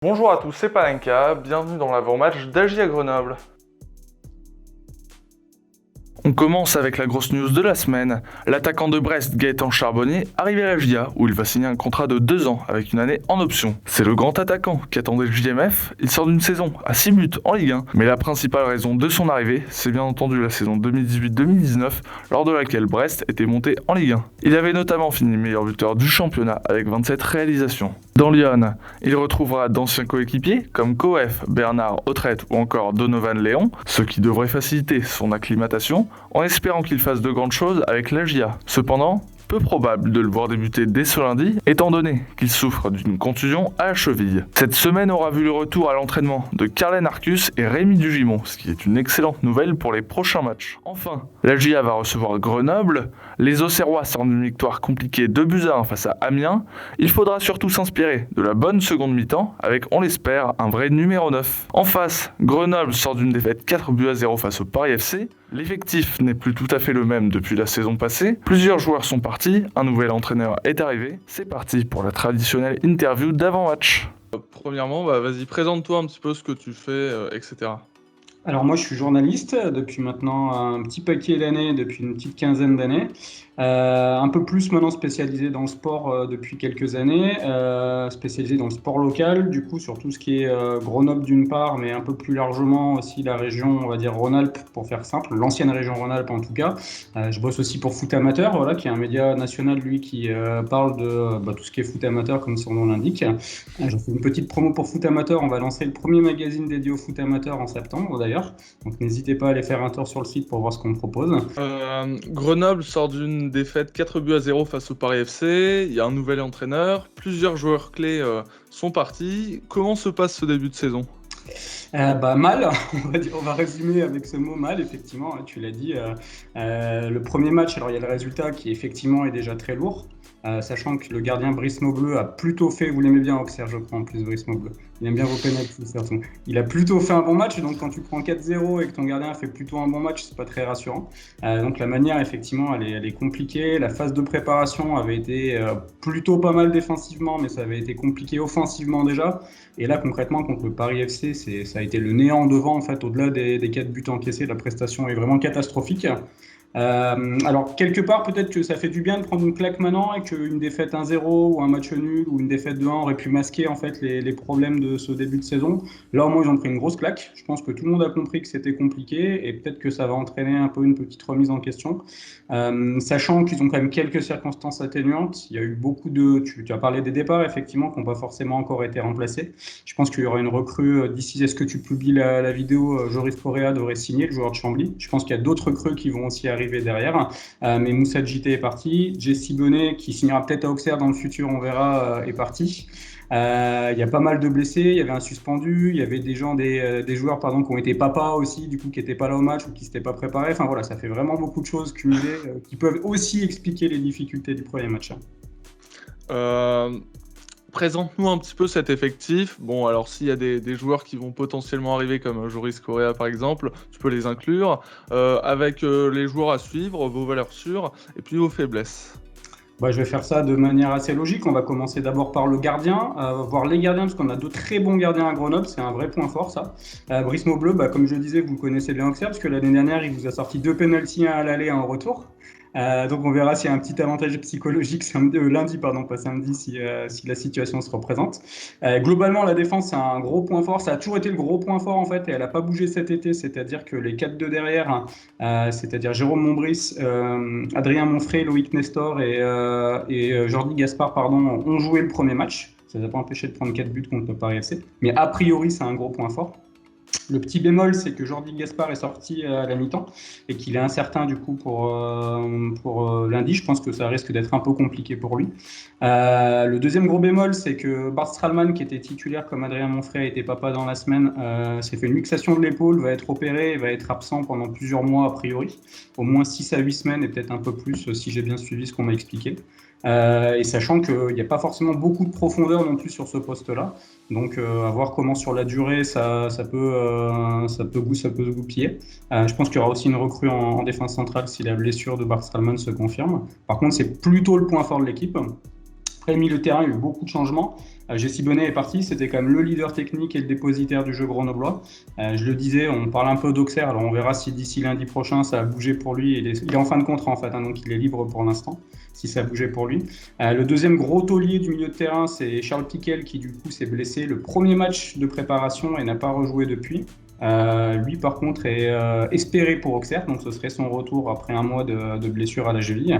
Bonjour à tous, c'est Palenka, bienvenue dans l'avant-match d'AJ à Grenoble. On commence avec la grosse news de la semaine. L'attaquant de Brest, Gaëtan Charbonnier, arrive à la GIA où il va signer un contrat de 2 ans avec une année en option. C'est le grand attaquant qui attendait le JMF, il sort d'une saison à 6 buts en Ligue 1. Mais la principale raison de son arrivée, c'est bien entendu la saison 2018-2019, lors de laquelle Brest était monté en Ligue 1. Il avait notamment fini meilleur buteur du championnat avec 27 réalisations. Dans Lyon, il retrouvera d'anciens coéquipiers comme Coef, Bernard Autrette ou encore Donovan Léon, ce qui devrait faciliter son acclimatation en espérant qu'il fasse de grandes choses avec la GIA. Cependant, peu probable de le voir débuter dès ce lundi, étant donné qu'il souffre d'une contusion à la cheville. Cette semaine aura vu le retour à l'entraînement de Carlen Arcus et Rémi Dugimon, ce qui est une excellente nouvelle pour les prochains matchs. Enfin, la GIA va recevoir Grenoble, les Auxerrois sortent d'une victoire compliquée 2-1 face à Amiens, il faudra surtout s'inspirer de la bonne seconde mi-temps avec, on l'espère, un vrai numéro 9. En face, Grenoble sort d'une défaite 4-0 face au Paris FC, l'effectif n'est plus tout à fait le même depuis la saison passée, plusieurs joueurs sont partis, un nouvel entraîneur est arrivé, c'est parti pour la traditionnelle interview d'avant-match. Premièrement, vas-y, présente-toi un petit peu ce que tu fais, etc. Alors moi je suis journaliste depuis maintenant un petit paquet d'années, depuis une petite quinzaine d'années. Un peu plus maintenant spécialisé dans le sport depuis quelques années, spécialisé dans le sport local, du coup sur tout ce qui est Grenoble d'une part, mais un peu plus largement aussi la région, on va dire Rhône-Alpes pour faire simple, l'ancienne région Rhône-Alpes en tout cas. Je bosse aussi pour Foot Amateur, voilà, qui est un média national lui qui parle de tout ce qui est foot amateur comme son nom l'indique. Je fais une petite promo pour Foot Amateur, on va lancer le premier magazine dédié au foot amateur en septembre d'ailleurs, donc n'hésitez pas à aller faire un tour sur le site pour voir ce qu'on propose. Grenoble sort d'une défaite 4-0 face au Paris FC, il y a un nouvel entraîneur, plusieurs joueurs clés sont partis. Comment se passe ce début de saison ? Mal, on va résumer avec ce mot mal, effectivement, tu l'as dit. Le premier match, alors il y a le résultat qui effectivement est déjà très lourd. Sachant que le gardien Brice Maubleu a plutôt fait, vous l'aimez bien Auxerre je crois en plus Brice Maubleu, il aime bien vos pénaltys, il a plutôt fait un bon match, donc quand tu prends 4-0 et que ton gardien fait plutôt un bon match, c'est pas très rassurant. Donc la manière effectivement elle est compliquée, la phase de préparation avait été plutôt pas mal défensivement, mais ça avait été compliqué offensivement déjà, et là concrètement contre le Paris FC, ça a été le néant devant en fait, au-delà des 4 buts encaissés, la prestation est vraiment catastrophique. Alors quelque part peut-être que ça fait du bien de prendre une claque maintenant et qu'une défaite 1-0 ou un match nul ou une défaite 2-1 aurait pu masquer en fait les problèmes de ce début de saison. Là au moins ils ont pris une grosse claque, je pense que tout le monde a compris que c'était compliqué et peut-être que ça va entraîner un peu une petite remise en question, sachant qu'ils ont quand même quelques circonstances atténuantes. Il y a eu beaucoup tu as parlé des départs effectivement qui n'ont pas forcément encore été remplacés. Je pense qu'il y aura une recrue d'ici, est-ce que tu publies la vidéo, Joris Correa devrait signer, le joueur de Chambly. Je pense qu'il y a d'autres recrues qui vont aussi arriver derrière, mais Moussa Djité est parti, Jesse Bonnet qui signera peut-être à Auxerre dans le futur, on verra, est parti. Il y a pas mal de blessés, il y avait un suspendu, il y avait des joueurs qui ont été papas aussi, du coup qui n'étaient pas là au match ou qui ne s'étaient pas préparés. Enfin voilà, ça fait vraiment beaucoup de choses cumulées qui peuvent aussi expliquer les difficultés du premier match. Présente-nous un petit peu cet effectif. Bon, alors s'il y a des joueurs qui vont potentiellement arriver, comme Joris Correa par exemple, tu peux les inclure, avec les joueurs à suivre, vos valeurs sûres, et puis vos faiblesses. Je vais faire ça de manière assez logique. On va commencer d'abord par le gardien, voir les gardiens, parce qu'on a de très bons gardiens à Grenoble, c'est un vrai point fort ça. Brice Maubleu, comme je le disais, vous le connaissez bien Auxerre, parce que l'année dernière, il vous a sorti 2 pénaltys, un à l'aller et un en retour. Donc on verra s'il y a un petit avantage psychologique lundi, pas samedi, si la situation se représente. Globalement, la défense, c'est un gros point fort. Ça a toujours été le gros point fort en fait, et elle n'a pas bougé cet été. C'est-à-dire que les 4-2 derrière, c'est-à-dire Jérôme Montbrice, Adrien Monfray, Loïc Nestor et Jordi Gaspard, ont joué le premier match. Ça ne les a pas empêché de prendre 4 buts contre le Paris FC. Mais a priori, c'est un gros point fort. Le petit bémol, c'est que Jordi Gaspard est sorti à la mi-temps et qu'il est incertain du coup pour lundi. Je pense que ça risque d'être un peu compliqué pour lui. Le deuxième gros bémol, c'est que Bart Stralman, qui était titulaire comme Adrien Monfray, était papa dans la semaine, s'est fait une luxation de l'épaule, va être opéré et va être absent pendant plusieurs mois a priori. Au moins 6 à 8 semaines et peut-être un peu plus si j'ai bien suivi ce qu'on m'a expliqué. Et sachant qu'il n'y a pas forcément beaucoup de profondeur non plus sur ce poste-là. Donc à voir comment sur la durée ça peut se goupiller. Je pense qu'il y aura aussi une recrue en défense centrale si la blessure de Bart Stralman se confirme. Par contre, c'est plutôt le point fort de l'équipe. Après le milieu de terrain, il y a eu beaucoup de changements. Jessie Bonnet est parti, c'était quand même le leader technique et le dépositaire du jeu grenoblois. Je le disais, on parle un peu d'Auxerre, alors on verra si d'ici lundi prochain ça a bougé pour lui. Il est en fin de contrat en fait, donc il est libre pour l'instant, si ça a bougé pour lui. Le deuxième gros taulier du milieu de terrain, c'est Charles Pickel qui du coup s'est blessé le premier match de préparation et n'a pas rejoué depuis. Lui par contre est espéré pour Auxerre, donc ce serait son retour après un mois de blessure à la cheville.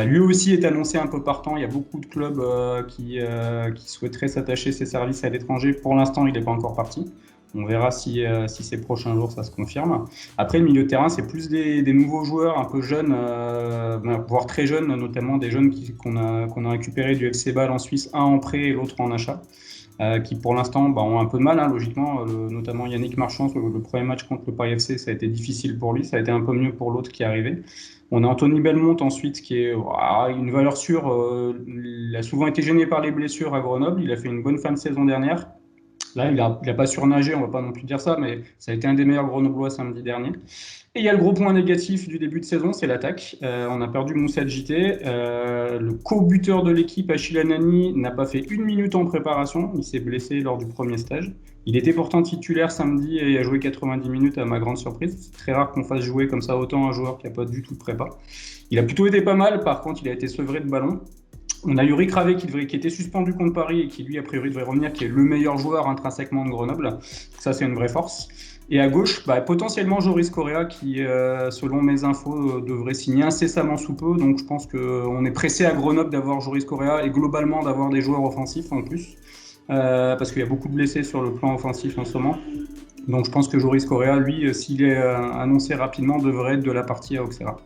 Lui aussi est annoncé un peu partant, il y a beaucoup de clubs qui souhaiteraient s'attacher ses services à l'étranger. Pour l'instant il n'est pas encore parti, on verra si ces prochains jours ça se confirme. Après le milieu de terrain c'est plus des nouveaux joueurs un peu jeunes, voire très jeunes, notamment des jeunes qu'on a récupérés du FC Bâle en Suisse, un en prêt et l'autre en achat. Qui pour l'instant ont un peu de mal, logiquement, notamment Yannick Marchand, le premier match contre le Paris FC, ça a été difficile pour lui, ça a été un peu mieux pour l'autre qui est arrivé. On a Anthony Belmont ensuite, qui est une valeur sûre, il a souvent été gêné par les blessures à Grenoble, il a fait une bonne fin de saison dernière. Là, il a pas surnagé, on va pas non plus dire ça, mais ça a été un des meilleurs Grenoblois samedi dernier. Et il y a le gros point négatif du début de saison, c'est l'attaque. On a perdu Moussa Djité. Le co-buteur de l'équipe, Achille Anani, n'a pas fait une minute en préparation. Il s'est blessé lors du premier stage. Il était pourtant titulaire samedi et a joué 90 minutes à ma grande surprise. C'est très rare qu'on fasse jouer comme ça autant un joueur qui n'a pas du tout de prépa. Il a plutôt été pas mal, par contre il a été sevré de ballon. On a Yuri Kravé qui était suspendu contre Paris et qui lui a priori devrait revenir, qui est le meilleur joueur intrinsèquement de Grenoble. Ça c'est une vraie force. Et à gauche, potentiellement Joris Correa qui, selon mes infos, devrait signer incessamment sous peu. Donc je pense qu'on est pressé à Grenoble d'avoir Joris Correa et globalement d'avoir des joueurs offensifs en plus. Parce qu'il y a beaucoup de blessés sur le plan offensif en ce moment. Donc je pense que Joris Correa, lui, s'il est annoncé rapidement, devrait être de la partie à Auxerre.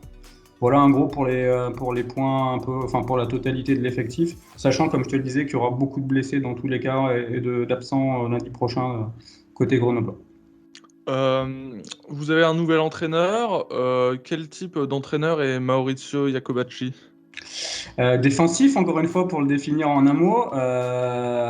Voilà en gros pour les points, pour la totalité de l'effectif. Sachant, comme je te le disais, qu'il y aura beaucoup de blessés dans tous les cas et d'absents lundi prochain côté Grenoble. Vous avez un nouvel entraîneur. Quel type d'entraîneur est Maurizio Iacobacci ? Défensif, encore une fois, pour le définir en un mot,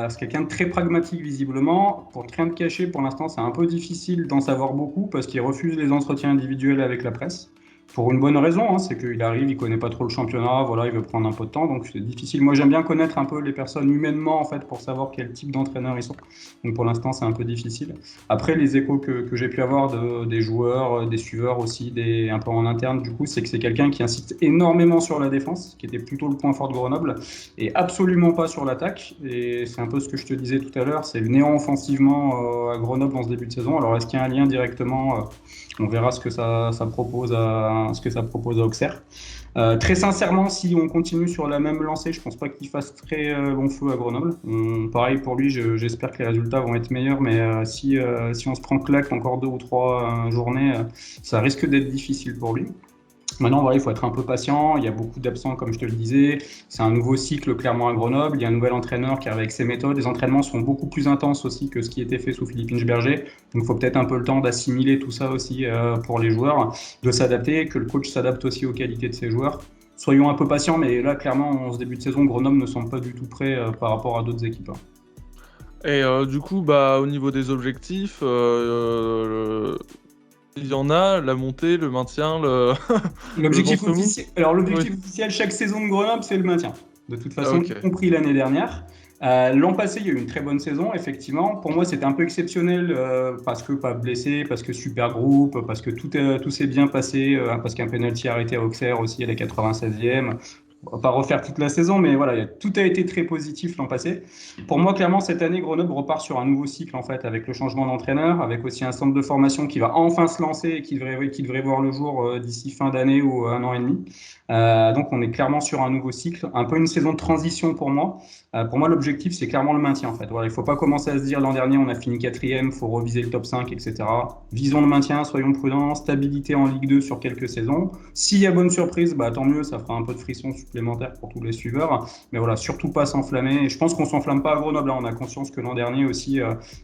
c'est quelqu'un de très pragmatique visiblement. Pour rien te cacher, pour l'instant, c'est un peu difficile d'en savoir beaucoup parce qu'il refuse les entretiens individuels avec la presse. Pour une bonne raison, c'est qu'il arrive, il connaît pas trop le championnat, voilà, il veut prendre un peu de temps, donc c'est difficile. Moi, j'aime bien connaître un peu les personnes humainement, en fait, pour savoir quel type d'entraîneur ils sont. Donc pour l'instant, c'est un peu difficile. Après, les échos que j'ai pu avoir des joueurs, des suiveurs aussi, un peu en interne, du coup, c'est que c'est quelqu'un qui insiste énormément sur la défense, qui était plutôt le point fort de Grenoble, et absolument pas sur l'attaque. Et c'est un peu ce que je te disais tout à l'heure, c'est le néant offensivement à Grenoble dans ce début de saison. Alors, est-ce qu'il y a un lien directement on verra ce que ça propose à Auxerre. Très sincèrement, si on continue sur la même lancée, je pense pas qu'il fasse très long feu à Grenoble. Pareil pour lui, j'espère que les résultats vont être meilleurs, mais si on se prend claque encore 2 ou 3 journées, ça risque d'être difficile pour lui. Maintenant, voilà, il faut être un peu patient. Il y a beaucoup d'absents, comme je te le disais. C'est un nouveau cycle, clairement, à Grenoble. Il y a un nouvel entraîneur qui arrive avec ses méthodes. Les entraînements sont beaucoup plus intenses aussi que ce qui était fait sous Philippe Inchberger. Donc, il faut peut-être un peu le temps d'assimiler tout ça aussi pour les joueurs, de s'adapter, que le coach s'adapte aussi aux qualités de ses joueurs. Soyons un peu patients, mais là, clairement, en ce début de saison, Grenoble ne semble pas du tout prêt par rapport à d'autres équipes. Et du coup, au niveau des objectifs, il y en a, la montée, le maintien, l'objectif officiel. Alors l'objectif officiel chaque saison de Grenoble, c'est le maintien. De toute façon, y compris l'année dernière. L'an passé, il y a eu une très bonne saison, effectivement. Pour moi, c'était un peu exceptionnel parce que pas blessé, parce que super groupe, parce que tout s'est bien passé, parce qu'un penalty arrêté à Auxerre aussi à la 96e. On va pas refaire toute la saison, mais voilà, tout a été très positif l'an passé. Pour moi, clairement, cette année, Grenoble repart sur un nouveau cycle, en fait, avec le changement d'entraîneur, avec aussi un centre de formation qui va enfin se lancer et qui devrait voir le jour d'ici fin d'année ou 1 an et demi. Donc, on est clairement sur un nouveau cycle, un peu une saison de transition pour moi. Pour moi, l'objectif, c'est clairement le maintien, en fait. Voilà, il ne faut pas commencer à se dire l'an dernier, on a fini 4e, il faut reviser le top 5, etc. Visons le maintien, soyons prudents, stabilité en Ligue 2 sur quelques saisons. S'il y a bonne surprise, tant mieux, ça fera un peu de frisson supplémentaire pour tous les suiveurs. Mais voilà, surtout pas s'enflammer. Et je pense qu'on ne s'enflamme pas à Grenoble. On a conscience que l'an dernier aussi,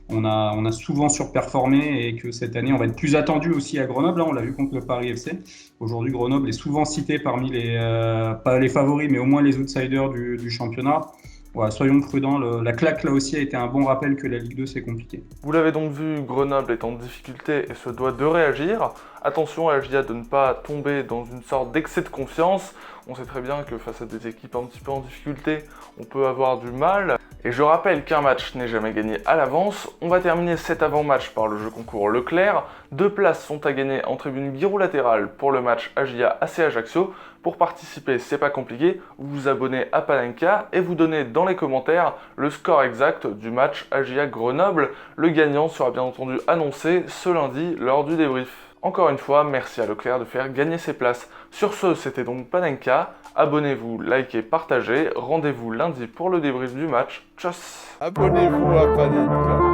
on a souvent surperformé et que cette année, on va être plus attendu aussi à Grenoble. On l'a vu contre le Paris FC. Aujourd'hui, Grenoble est souvent cité parmi pas les favoris, mais au moins les outsiders du championnat. Voilà, soyons prudents, la claque là aussi a été un bon rappel que la Ligue 2 c'est compliqué. Vous l'avez donc vu, Grenoble est en difficulté et se doit de réagir. Attention à Agia de ne pas tomber dans une sorte d'excès de confiance. On sait très bien que face à des équipes un petit peu en difficulté, on peut avoir du mal. Et je rappelle qu'un match n'est jamais gagné à l'avance. On va terminer cet avant-match par le jeu concours Leclerc. 2 places sont à gagner en tribune bilatérale pour le match Agia AC Ajaccio. Pour participer, c'est pas compliqué, vous vous abonnez à Panenka et vous donnez dans les commentaires le score exact du match Agia Grenoble. Le gagnant sera bien entendu annoncé ce lundi lors du débrief. Encore une fois, merci à Leclerc de faire gagner ses places. Sur ce, c'était donc Panenka. Abonnez-vous, likez, partagez. Rendez-vous lundi pour le débrief du match. Tchuss. Abonnez-vous à Panenka.